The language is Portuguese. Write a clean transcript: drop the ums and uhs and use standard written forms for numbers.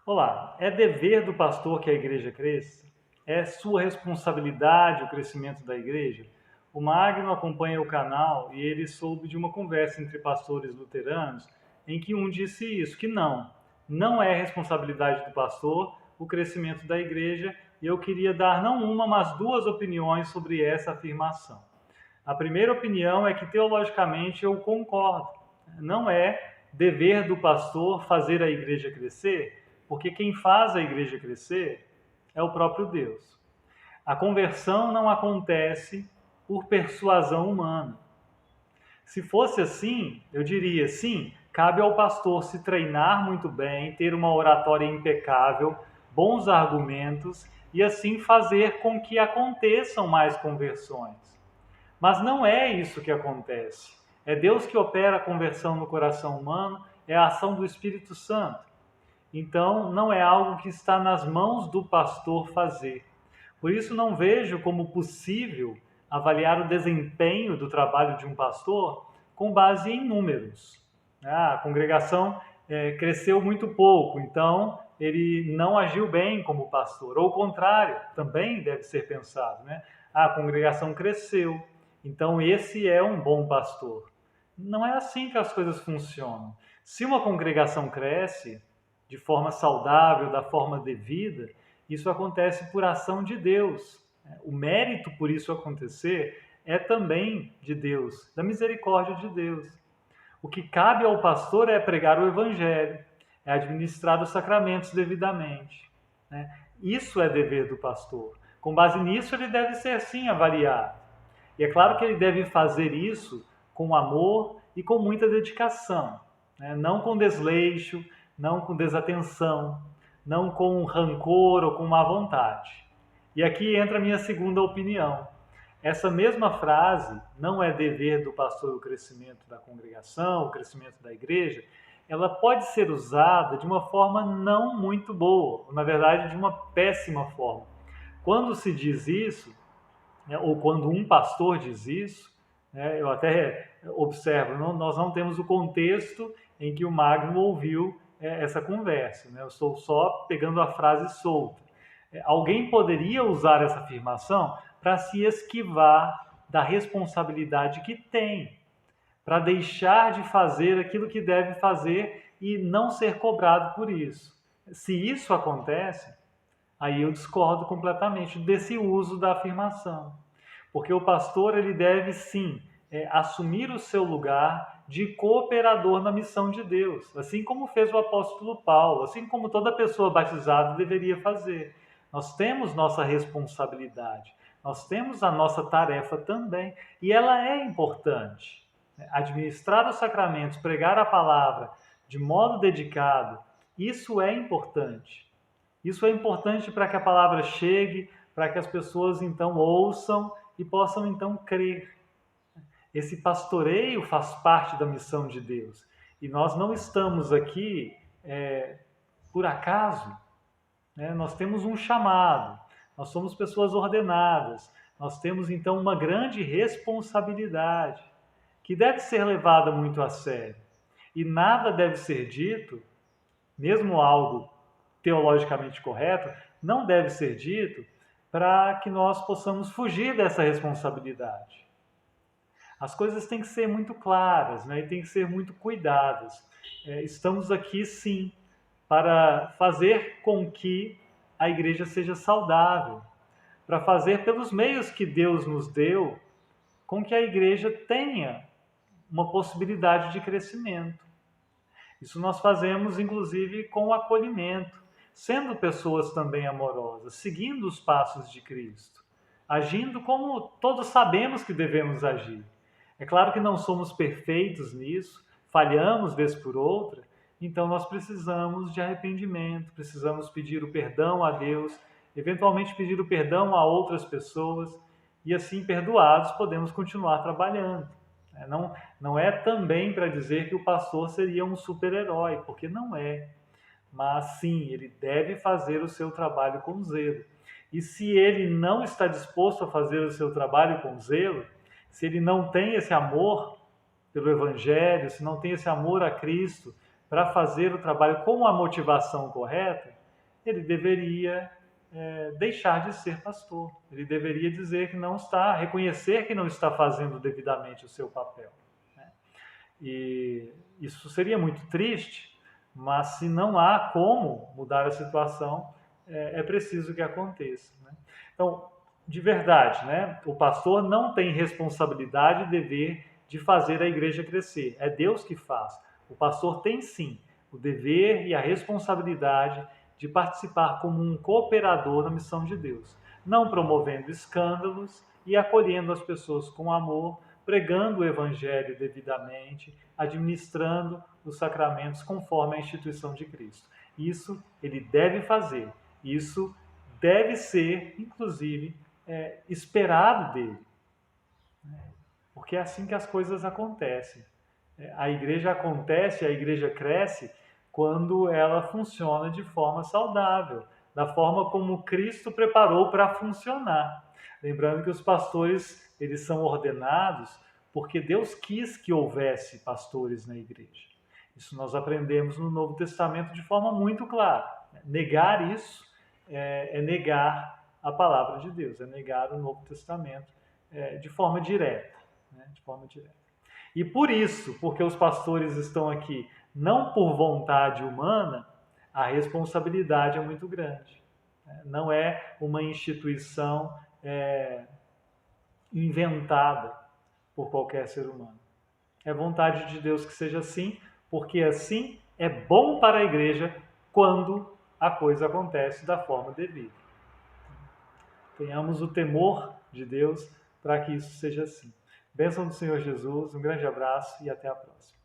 Olá, é dever do pastor que a igreja cresça? É sua responsabilidade o crescimento da igreja? O Magno acompanha o canal e ele soube de uma conversa entre pastores luteranos em que um disse isso, que não é responsabilidade do pastor o crescimento da igreja, e eu queria dar não uma, mas duas opiniões sobre essa afirmação. A primeira opinião é que teologicamente eu concordo. Não é dever do pastor fazer a igreja crescer, porque quem faz a igreja crescer é o próprio Deus. A conversão não acontece por persuasão humana. Se fosse assim, eu diria sim, cabe ao pastor se treinar muito bem, ter uma oratória impecável, bons argumentos e assim fazer com que aconteçam mais conversões. Mas não é isso que acontece. É Deus que opera a conversão no coração humano, é a ação do Espírito Santo. Então, não é algo que está nas mãos do pastor fazer. Por isso, não vejo como possível avaliar o desempenho do trabalho de um pastor com base em números. A congregação cresceu muito pouco, então ele não agiu bem como pastor. Ou o contrário, também deve ser pensado, né? A congregação cresceu, então esse é um bom pastor. Não é assim que as coisas funcionam. Se uma congregação cresce de forma saudável, da forma devida, isso acontece por ação de Deus. O mérito por isso acontecer é também de Deus, da misericórdia de Deus. O que cabe ao pastor é pregar o evangelho, é administrar os sacramentos devidamente, né? Isso é dever do pastor. Com base nisso, ele deve ser sim avaliado. E é claro que ele deve fazer isso com amor e com muita dedicação, né? Não com desleixo, não com desatenção, não com rancor ou com má vontade. E aqui entra a minha segunda opinião. Essa mesma frase, não é dever do pastor o crescimento da congregação, o crescimento da igreja, ela pode ser usada de uma forma não muito boa, na verdade, de uma péssima forma. Quando se diz isso, né, ou quando um pastor diz isso, né, eu até observo, nós não temos o contexto em que o Magno ouviu essa conversa, né? Eu estou só pegando a frase solta. Alguém poderia usar essa afirmação para se esquivar da responsabilidade que tem, para deixar de fazer aquilo que deve fazer e não ser cobrado por isso. Se isso acontece, aí eu discordo completamente desse uso da afirmação. Porque o pastor ele deve sim assumir o seu lugar de cooperador na missão de Deus, assim como fez o apóstolo Paulo, assim como toda pessoa batizada deveria fazer. Nós temos nossa responsabilidade, nós temos a nossa tarefa também, e ela é importante. Administrar os sacramentos, pregar a palavra de modo dedicado, isso é importante. Isso é importante para que a palavra chegue, para que as pessoas então ouçam e possam então crer. Esse pastoreio faz parte da missão de Deus. E nós não estamos aqui por acaso, né? Nós temos um chamado, nós somos pessoas ordenadas, nós temos então uma grande responsabilidade que deve ser levada muito a sério. E nada deve ser dito, mesmo algo teologicamente correto, não deve ser dito para que nós possamos fugir dessa responsabilidade. As coisas têm que ser muito claras, né? E têm que ser muito cuidadas. Estamos aqui, sim, para fazer com que a igreja seja saudável, para fazer pelos meios que Deus nos deu, com que a igreja tenha uma possibilidade de crescimento. Isso nós fazemos, inclusive, com o acolhimento, sendo pessoas também amorosas, seguindo os passos de Cristo, agindo como todos sabemos que devemos agir. É claro que não somos perfeitos nisso, falhamos vez por outra, então nós precisamos de arrependimento, precisamos pedir o perdão a Deus, eventualmente pedir o perdão a outras pessoas, e assim, perdoados, podemos continuar trabalhando. Não é também para dizer que o pastor seria um super-herói, porque não é. Mas sim, ele deve fazer o seu trabalho com zelo. E se ele não está disposto a fazer o seu trabalho com zelo, se ele não tem esse amor pelo Evangelho, se não tem esse amor a Cristo para fazer o trabalho com a motivação correta, ele deveria deixar de ser pastor. Ele deveria dizer que não está, reconhecer que não está fazendo devidamente o seu papel. Né? E isso seria muito triste, mas se não há como mudar a situação, é preciso que aconteça. Né? Então, de verdade, né? O pastor não tem responsabilidade e dever de fazer a igreja crescer. É Deus que faz. O pastor tem sim o dever e a responsabilidade de participar como um cooperador na missão de Deus, não promovendo escândalos e acolhendo as pessoas com amor, pregando o evangelho devidamente, administrando os sacramentos conforme a instituição de Cristo. Isso ele deve fazer. Isso deve ser, inclusive, esperado dele. Porque é assim que as coisas acontecem. A igreja acontece, a igreja cresce quando ela funciona de forma saudável, da forma como Cristo preparou para funcionar. Lembrando que os pastores, eles são ordenados porque Deus quis que houvesse pastores na igreja. Isso nós aprendemos no Novo Testamento de forma muito clara. Negar isso é negar a palavra de Deus, é negar o Novo Testamento de forma direta. Né? De forma direta. E por isso, porque os pastores estão aqui não por vontade humana, a responsabilidade é muito grande. Não é uma instituição inventada por qualquer ser humano. É vontade de Deus que seja assim, porque assim é bom para a igreja quando a coisa acontece da forma devida. Tenhamos o temor de Deus para que isso seja assim. Bênção do Senhor Jesus, um grande abraço e até a próxima.